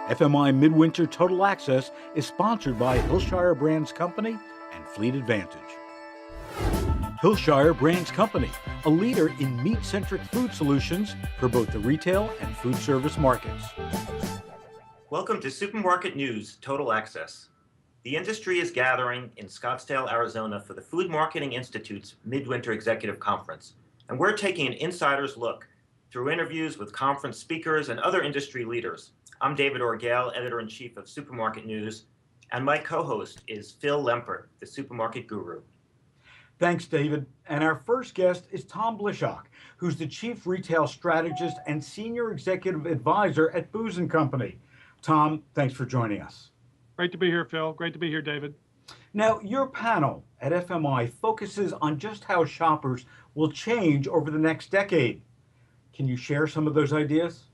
FMI Midwinter Total Access is sponsored by Hillshire Brands Company and Fleet Advantage. Hillshire Brands Company, a leader in meat-centric food solutions for both the retail and food service markets. Welcome to Supermarket News Total Access. The industry is gathering in Scottsdale, Arizona for the Food Marketing Institute's Midwinter Executive Conference, and we're taking an insider's look through interviews with conference speakers and other industry leaders. I'm David Orgel, Editor-in-Chief of Supermarket News, and my co-host is Phil Lempert, the Supermarket Guru. Thanks, David. And our first guest is Thom Blischok, who's the Chief Retail Strategist and Senior Executive Advisor at Booz & Company. Thom, thanks for joining us. Great to be here, Phil. Great to be here, David. Now, your panel at FMI focuses on just how shoppers will change over the next decade. Can you share some of those ideas?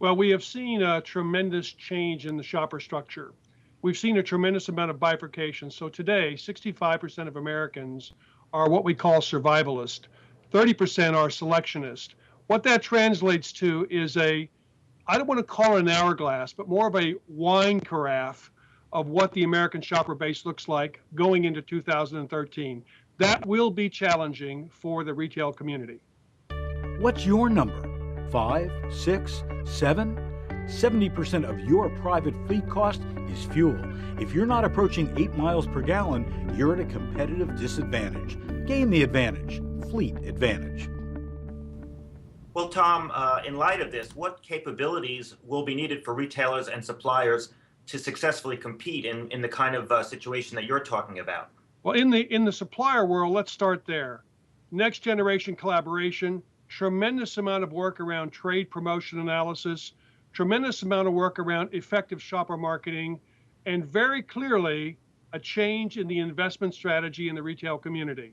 Well, we have seen a tremendous change in the shopper structure. We've seen a tremendous amount of bifurcation. So today, 65% of Americans are what we call survivalist. 30% are selectionist. What that translates to is I don't want to call it an hourglass, but more of a wine carafe of what the American shopper base looks like going into 2013. That will be challenging for the retail community. What's your number? 5, 6, 7? 70% of your private fleet cost is fuel. If you're not approaching 8 miles per gallon, you're at a competitive disadvantage. Gain the advantage. Fleet Advantage. Well, Thom, in light of this, what capabilities will be needed for retailers and suppliers to successfully compete in the kind of situation that you're talking about? Well, in the supplier world, let's start there. Next generation collaboration, tremendous amount of work around trade promotion analysis, tremendous amount of work around effective shopper marketing, and very clearly a change in the investment strategy in the retail community.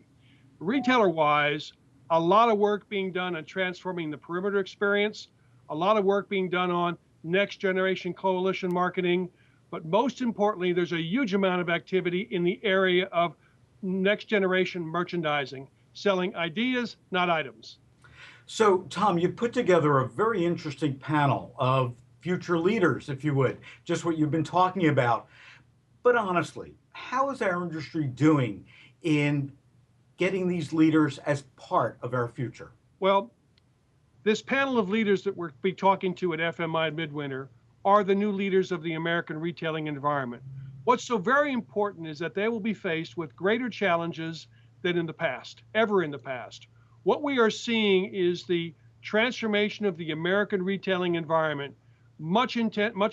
Retailer-wise, a lot of work being done on transforming the perimeter experience, a lot of work being done on next generation coalition marketing, but most importantly, there's a huge amount of activity in the area of next generation merchandising, selling ideas, not items. So, Thom, you put together a very interesting panel of future leaders, if you would, just what you've been talking about. But honestly, how is our industry doing in getting these leaders as part of our future? Well, this panel of leaders that we'll be talking to at FMI Midwinter are the new leaders of the American retailing environment. What's so very important is that they will be faced with greater challenges than in the past, ever in the past. What we are seeing is the transformation of the American retailing environment, much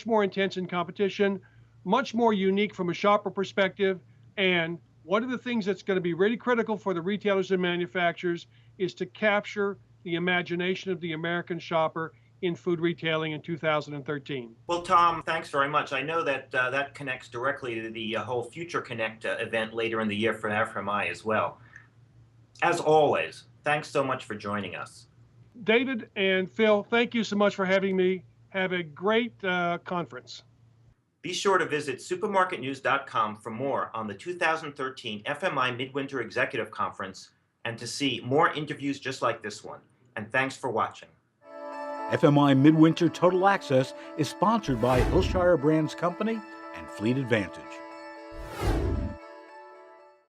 more intense in competition, much more unique from a shopper perspective. And one of the things that's going to be really critical for the retailers and manufacturers is to capture the imagination of the American shopper in food retailing in 2013. Well, Thom, thanks very much. I know that that connects directly to the whole Future Connect event later in the year for FMI as well. As always, thanks so much for joining us. David and Phil, thank you so much for having me. Have a great conference. Be sure to visit supermarketnews.com for more on the 2013 FMI Midwinter Executive Conference and to see more interviews just like this one. And thanks for watching. FMI Midwinter Total Access is sponsored by Hillshire Brands Company and Fleet Advantage.